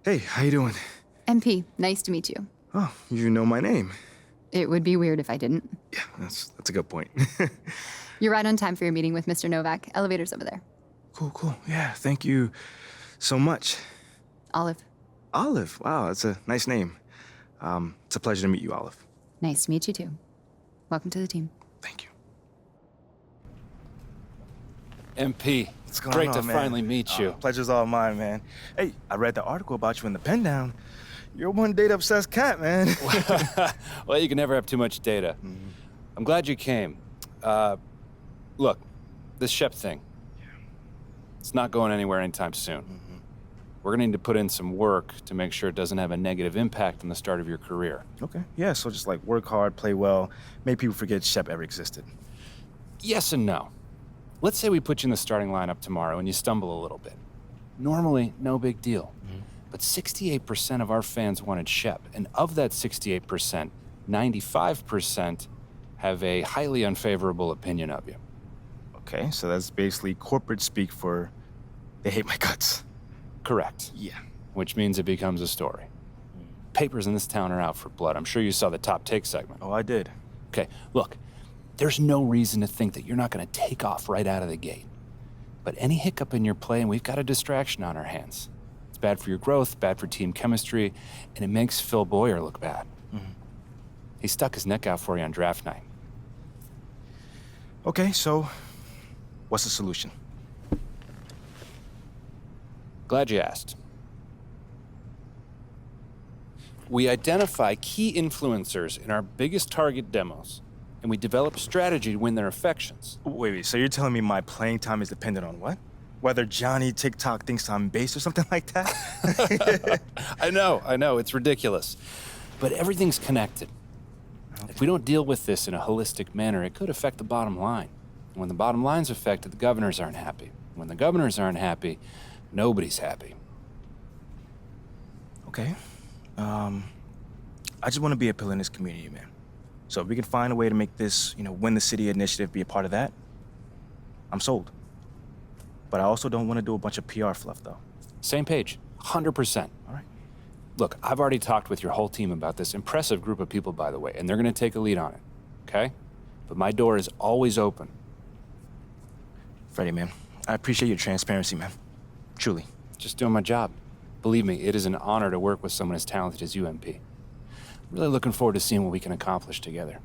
Hey, how you doing? MP, nice to meet you. Oh, you know my name. It would be weird if I didn't. Yeah, that's a good point. You're right on time for your meeting with Mr. Novak. Elevator's over there. Cool. Yeah, thank you so much. Olive, Olive, wow, that's a nice name. It's a pleasure to meet you, Olive. nice to meet you too. Welcome to the team. Thank you. MP, What's going great on, to man? finally meet you. Pleasure's all mine, man. Hey, I read the article about you in the Pen Down. You're one data-obsessed cat, man. Well, you can never have too much data. I'm glad you came. Look, this Shep thing, it's not going anywhere anytime soon. We're gonna need to put in some work to make sure it doesn't have a negative impact on the start of your career. Okay, yeah, so just like work hard, play well, make people forget Shep ever existed. Yes and no. Let's say we put you in the starting lineup tomorrow and you stumble a little bit. Normally, no big deal. But 68% of our fans wanted Shep, and of that 68%, 95% have a highly unfavorable opinion of you. Okay, so that's basically corporate speak for they hate my guts. Correct. Yeah. Which means it becomes a story. Papers in this town are out for blood. I'm sure you saw the top take segment. Oh, I did. Okay, look, there's no reason to think that you're not going to take off right out of the gate. But any hiccup in your play, and we've got a distraction on our hands. It's bad for your growth, bad for team chemistry, and it makes Phil Boyer look bad. He stuck his neck out for you on draft night. Okay, so what's the solution? Glad you asked. We identify key influencers in our biggest target demos, and we develop strategy to win their affections. Wait, so you're telling me my playing time is dependent on what? Whether Johnny TikTok thinks I'm based or something like that? I know, it's ridiculous. But everything's connected. If we don't deal with this in a holistic manner, it could affect the bottom line. And when the bottom line's affected, the governors aren't happy. When the governors aren't happy, nobody's happy. Okay. I just want to be a pillar in this community, man. So if we can find a way to make this, Win the City initiative be a part of that, I'm sold. But I also don't want to do a bunch of PR fluff, though. Same page, 100%. All right. Look, I've already talked with your whole team about this impressive group of people, by the way, and they're going to take a lead on it, okay? But my door is always open. Freddie, man, I appreciate your transparency, man. Truly. Just doing my job. Believe me, it is an honor to work with someone as talented as you, MP. I'm really looking forward to seeing what we can accomplish together.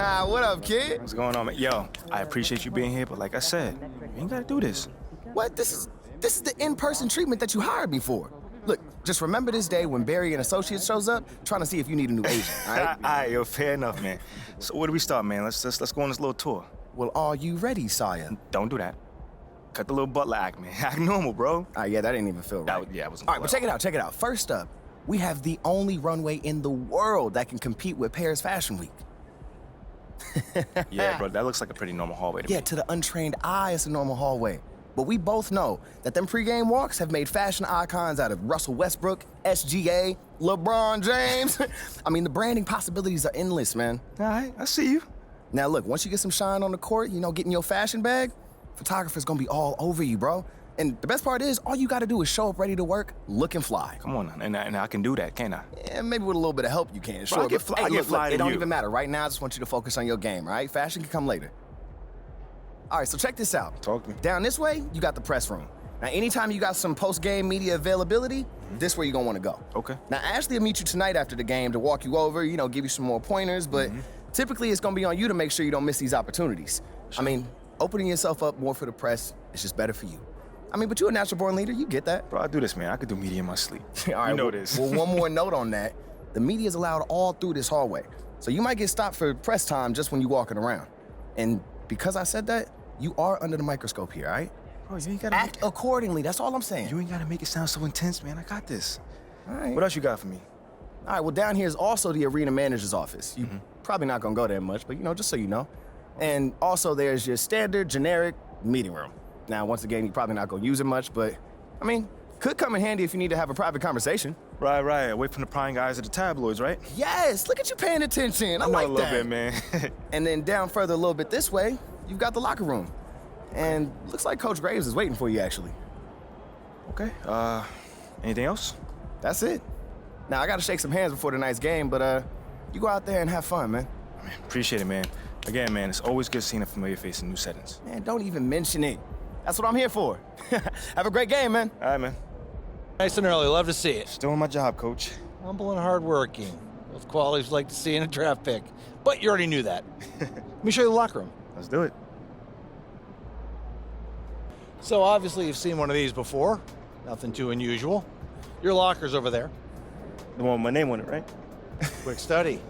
What up, kid? What's going on, man? Yo, I appreciate you being here, but like I said, you ain't gotta do this. What? This is the in-person treatment that you hired me for. Look, just remember this day when Barry and Associates shows up, trying to see if you need a new agent, all right? All right, yo, fair enough, man. So where do we start, man? Let's go on this little tour. Well, are you ready, Saya? Don't do that. Cut the little butler act, man. Act normal, bro. Yeah, that didn't even feel right. Yeah, it wasn't All right, but clever. check it out. First up, we have the only runway in the world that can compete with Paris Fashion Week. Yeah, bro, that looks like a pretty normal hallway to Yeah, me. to the untrained eye, it's a normal hallway. But we both know that them pregame walks have made fashion icons out of Russell Westbrook, SGA, LeBron James. I mean, the branding possibilities are endless, man. All right, I see you. Now look, once you get some shine on the court, getting your fashion bag, photographer's gonna be all over you, bro. And the best part is, all you gotta do is show up ready to work, looking fly. Come on, now, and I can do that, can't I? Yeah, maybe with a little bit of help you can, sure. I get but, fly- hey, I get look, fly to it don't you. even matter. Right now, I just want you to focus on your game, all right? Fashion can come later. All right, so check this out. Talk to me. Down this way, you got the press room. Now, anytime you got some post-game media availability, this where you're gonna wanna go. Okay. Now, Ashley will meet you tonight after the game to walk you over, give you some more pointers, but typically it's gonna be on you to make sure you don't miss these opportunities. I mean, opening yourself up more for the press is just better for you. I mean, but you're a natural-born leader, you get that. Bro, I do this, man. I could do media in my sleep. All right, you know well, this. Well, one more note on that. The media is allowed all through this hallway. So you might get stopped for press time just when you're walking around. And because I said that, you are under the microscope here, all right? Bro, you ain't gotta Act accordingly, that's all I'm saying. You ain't gotta make it sound so intense, man. I got this. All right. What else you got for me? All right, well, down here is also the arena manager's office. You probably not gonna go there much, but just so you know. And also there's your standard, generic meeting room. Now, once again, you're probably not gonna use it much, but, I mean, could come in handy if you need to have a private conversation. Right. Away from the prying eyes of the tabloids, right? Yes, look at you paying attention. I know like a little that. bit, man. And then down further a little bit this way, you've got the locker room. And looks like Coach Graves is waiting for you, actually. Okay. Anything else? That's it. Now, I got to shake some hands before tonight's game, but you go out there and have fun, man. Man, appreciate it, man. Again, man, it's always good seeing a familiar face in new settings. Man, don't even mention it. That's what I'm here for. Have a great game, man. All right, man. Nice and early. Love to see it. Still on my job, coach. Humble and hardworking. Both qualities we'd like to see in a draft pick. But you already knew that. Let me show you the locker room. Let's do it. So obviously you've seen one of these before. Nothing too unusual. Your locker's over there. The one with my name on it, right? Quick study.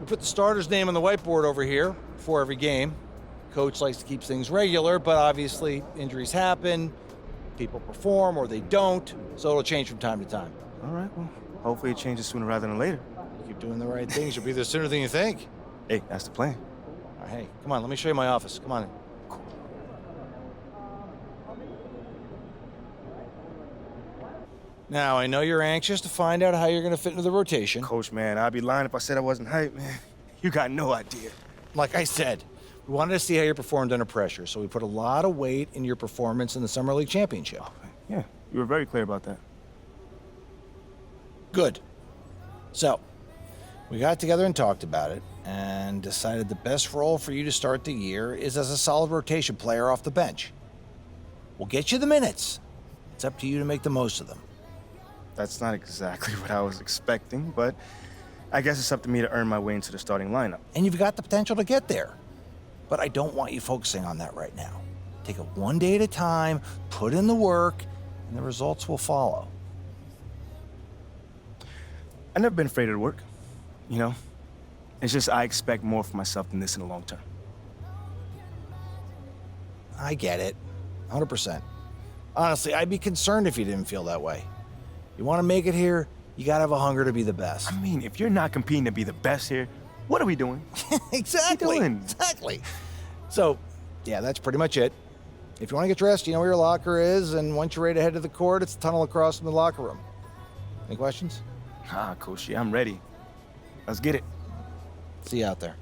We put the starter's name on the whiteboard over here before every game. Coach likes to keep things regular, but obviously injuries happen, people perform or they don't, so it'll change from time to time. All right, well, hopefully it changes sooner rather than later. You keep doing the right things, you'll be there sooner than you think. Hey, that's the plan. All right, hey, come on, let me show you my office. Come on in. Now, I know you're anxious to find out how you're going to fit into the rotation. Coach, man, I'd be lying if I said I wasn't hyped, man. You got no idea. Like I said, we wanted to see how you performed under pressure, so we put a lot of weight in your performance in the Summer League Championship. Yeah, you were very clear about that. Good. So, we got together and talked about it, and decided the best role for you to start the year is as a solid rotation player off the bench. We'll get you the minutes. It's up to you to make the most of them. That's not exactly what I was expecting, but I guess it's up to me to earn my way into the starting lineup. And you've got the potential to get there. But I don't want you focusing on that right now. Take it one day at a time, put in the work, and the results will follow. I've never been afraid of the work, you know? It's just I expect more for myself than this in the long term. I get it. 100%. Honestly, I'd be concerned if you didn't feel that way. You want to make it here, you got to have a hunger to be the best. I mean, if you're not competing to be the best here, what are we doing? Exactly. What are you doing? Exactly. So, yeah, that's pretty much it. If you want to get dressed, you know where your locker is, and once you're ready to head to the court, it's the tunnel across from the locker room. Any questions? Ah, Coach, yeah, I'm ready. Let's get it. See you out there.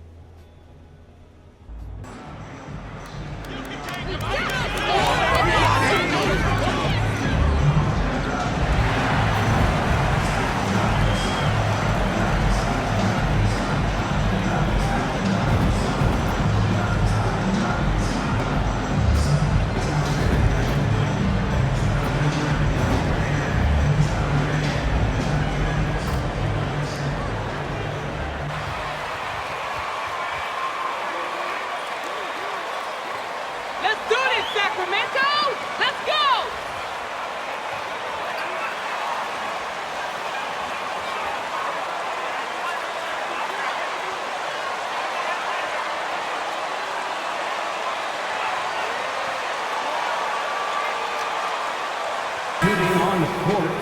Let's do this, Sacramento! Let's go! Shooting on the court.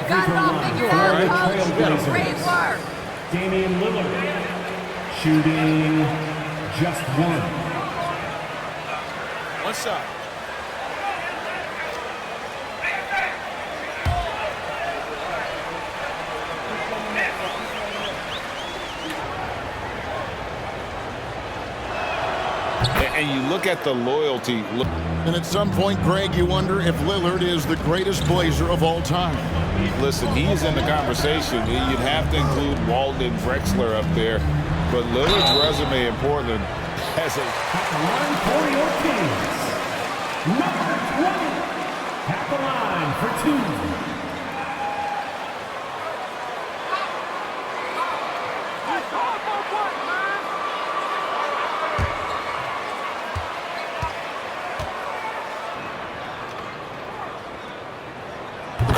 Got it all figured out, Coach. Great work. Damian Lillard. Shooting just one. One shot. And you look at the loyalty. And at some point, Greg, you wonder if Lillard is the greatest Blazer of all time. Listen, he's in the conversation. You'd have to include Walton and Drexler up there. But Lillard's resume in Portland has a... At the line for your Kings. Number 20. At the line for two.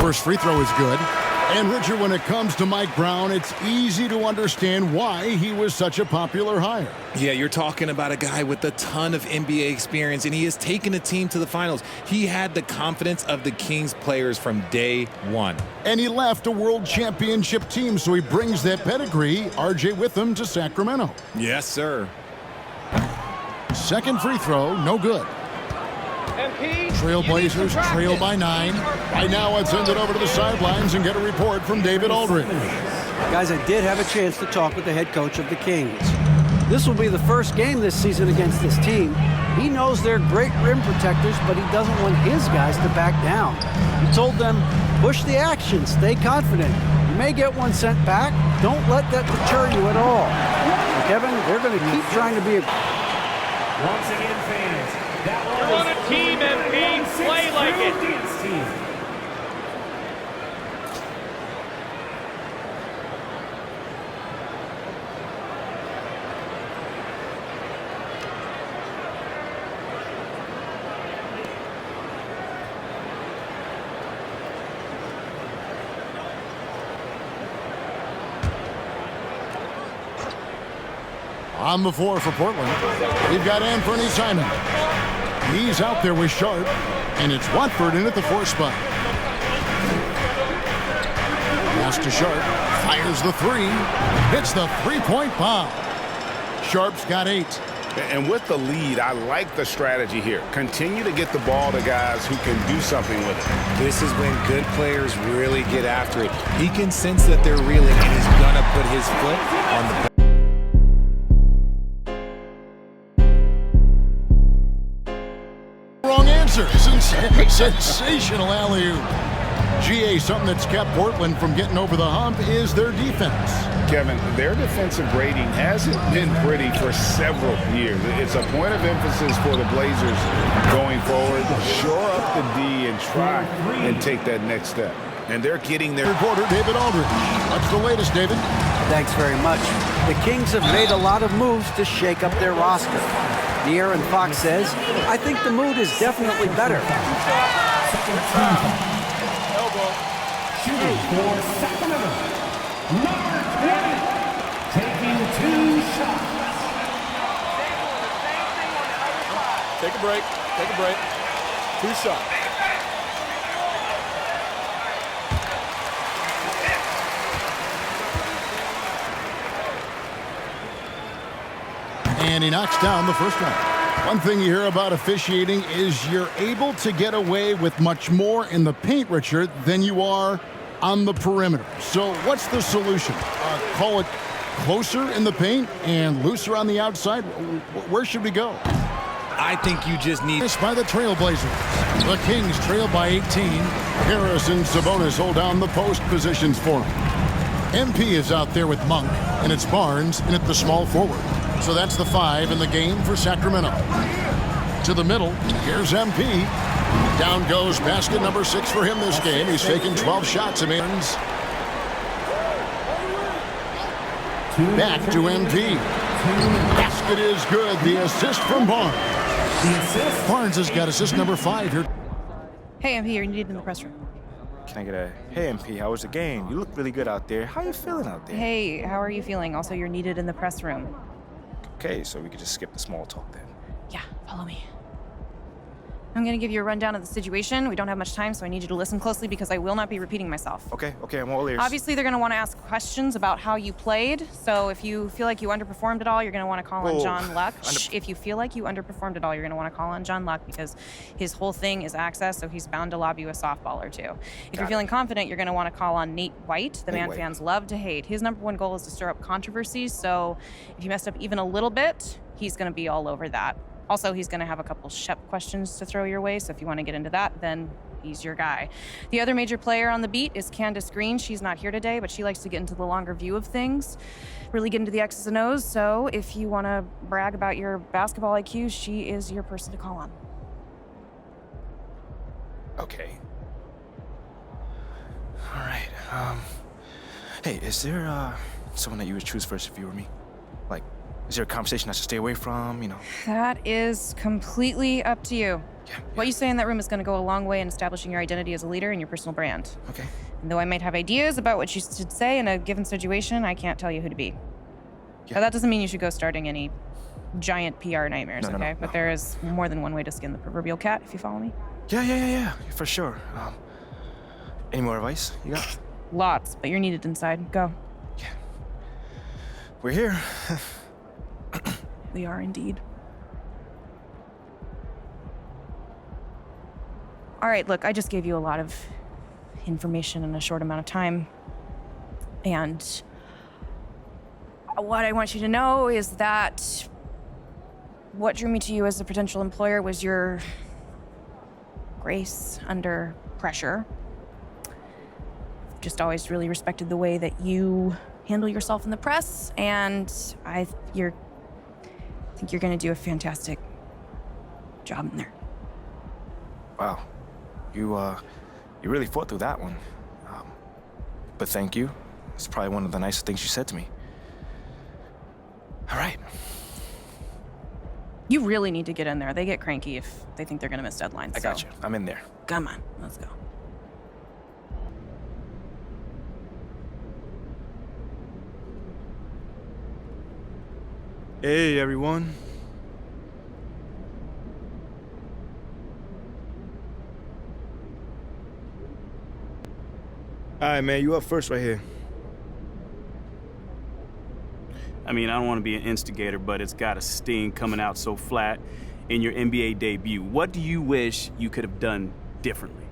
First free throw is good. And Richard, when it comes to Mike Brown, it's easy to understand why he was such a popular hire. Yeah, you're talking about a guy with a ton of NBA experience, and he has taken a team to the finals. He had the confidence of the Kings players from day one. And he left a world championship team, so he brings that pedigree, RJ, with him to Sacramento. Yes, sir. Second free throw, no good. Trailblazers trail by 9. Right now, let's send it over to the sidelines and get a report from David Aldridge. Guys, I did have a chance to talk with the head coach of the Kings. This will be the first game this season against this team, He knows they're great rim protectors, but he doesn't want his guys to back down. He told them, push the action, stay confident. You may get one sent back. Don't let that deter you at all. And Kevin, they're going to keep trying to be a... Once again, fans, that was Run a team, MP. Play like it. Dance team. On the floor for Portland, we've got Anthony Simon. He's out there with Sharp, and it's Watford in at the 4 spot. Pass to Sharp, fires the 3, hits the three-point bomb. Sharp's got 8. And with the lead, I like the strategy here. Continue to get the ball to guys who can do something with it. This is when good players really get after it. He can sense that they're reeling and is going to put his foot on the... Wrong answer. Sensational alley-oop. GA, something that's kept Portland from getting over the hump is their defense. Kevin, their defensive grading hasn't been pretty for several years. It's a point of emphasis for the Blazers going forward. Shore up the D and try and take that next step. And they're getting their reporter, David Aldridge. What's the latest, David? Thanks very much. The Kings have made a lot of moves to shake up their roster. De'Aaron Fox says, I think the mood is definitely better. Shooting for Sacramento, number 20, taking 2 shots. Take a break. Take a break. 2 shots. And he knocks down the first one. One thing you hear about officiating is you're able to get away with much more in the paint, Richard, than you are on the perimeter. So what's the solution? Call it closer in the paint and looser on the outside? Where should we go? I think you just need... This by the Trailblazers. The Kings trail by 18. Harris and Sabonis hold down the post positions for him. MP is out there with Monk, and it's Barnes in at the small forward. So that's the 5 in the game for Sacramento. To the middle, here's MP. Down goes basket number 6 for him this game. He's taken 12 shots. Back to MP. Basket is good. The assist from Barnes. Barnes has got assist number 5 here. Hey, MP, you're needed in the press room. Can I get a, hey MP, how was the game? You look really good out there. How you feeling out there? Hey, how are you feeling? Also, you're needed in the press room. Okay, so we could just skip the small talk then. Yeah, follow me. I'm going to give you a rundown of the situation. We don't have much time, so I need you to listen closely because I will not be repeating myself. Okay, I'm all ears. Obviously, they're going to want to ask questions about how you played. So if you feel like you underperformed at all, you're going to want to call on John Luck. If you feel like you underperformed at all, you're going to want to call on John Luck because his whole thing is access, so he's bound to lob you a softball or two. If you're feeling confident, you're going to want to call on Nate White, the man fans love to hate. His number 1 goal is to stir up controversies, so if you messed up even a little bit, he's going to be all over that. Also, he's going to have a couple Shep questions to throw your way, so if you want to get into that, then he's your guy. The other major player on the beat is Candace Green. She's not here today, but she likes to get into the longer view of things, really get into the X's and O's, so if you want to brag about your basketball IQ, she is your person to call on. Okay. All right. Hey, is there someone that you would choose first if you were me? Like, is there a conversation I should stay away from, That is completely up to you. Yeah. What you say in that room is going to go a long way in establishing your identity as a leader and your personal brand. Okay. And though I might have ideas about what you should say in a given situation, I can't tell you who to be. Yeah. But that doesn't mean you should go starting any giant PR nightmares, No, okay? But there is more than one way to skin the proverbial cat, if you follow me. Yeah, for sure. Any more advice you got? Lots, but you're needed inside. Go. Yeah. We're here. We are indeed. All right, look, I just gave you a lot of information in a short amount of time. And what I want you to know is that what drew me to you as a potential employer was your grace under pressure. Just always really respected the way that you handle yourself in the press, and I think you're going to do a fantastic job in there. Wow, you really fought through that one. But thank you. It's probably one of the nicest things you said to me. All right. You really need to get in there. They get cranky if they think they're going to miss deadlines. I got you. I'm in there. Come on, let's go. Hey, everyone. All right, man, you up first right here. I mean, I don't want to be an instigator, but it's got a sting coming out so flat in your NBA debut. What do you wish you could have done differently?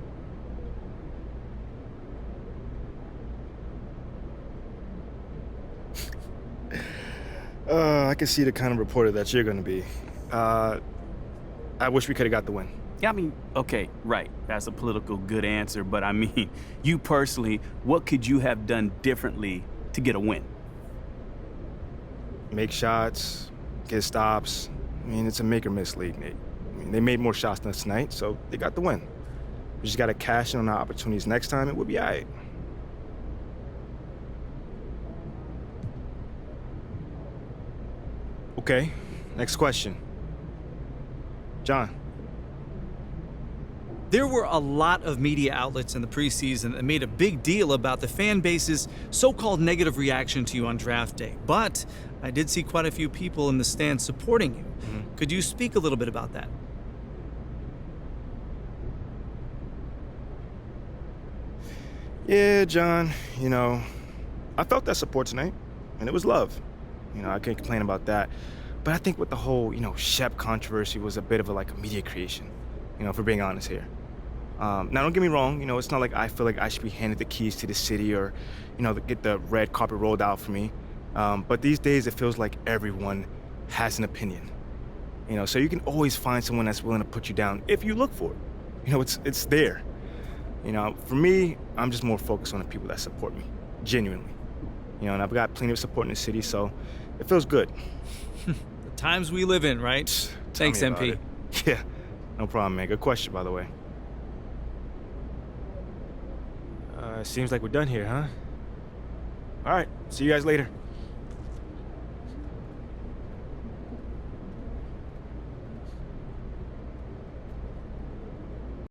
I can see the kind of reporter that you're gonna be. I wish we could have got the win. Yeah, I mean, okay, right. That's a political good answer, but I mean, you personally, what could you have done differently to get a win? Make shots, get stops. I mean, it's a make or miss league, Nate. I mean, they made more shots than us tonight, so they got the win. We just gotta cash in on our opportunities next time, and we'll be all right. Okay, next question. John. There were a lot of media outlets in the preseason that made a big deal about the fan base's so-called negative reaction to you on draft day. But I did see quite a few people in the stands supporting you. Could you speak a little bit about that? Yeah, John, you know, I felt that support tonight, and it was love. You know, I can't complain about that. But I think with the whole, Shep controversy was a bit of a media creation, if we're being honest here. Now, don't get me wrong, it's not like I feel like I should be handed the keys to the city or, get the red carpet rolled out for me. But these days, it feels like everyone has an opinion. So you can always find someone that's willing to put you down if you look for it. It's there. For me, I'm just more focused on the people that support me, genuinely. And I've got plenty of support in the city, so it feels good. The times we live in, right? Thanks, MP. Yeah, no problem, man. Good question, by the way. Seems like we're done here, huh? All right, see you guys later.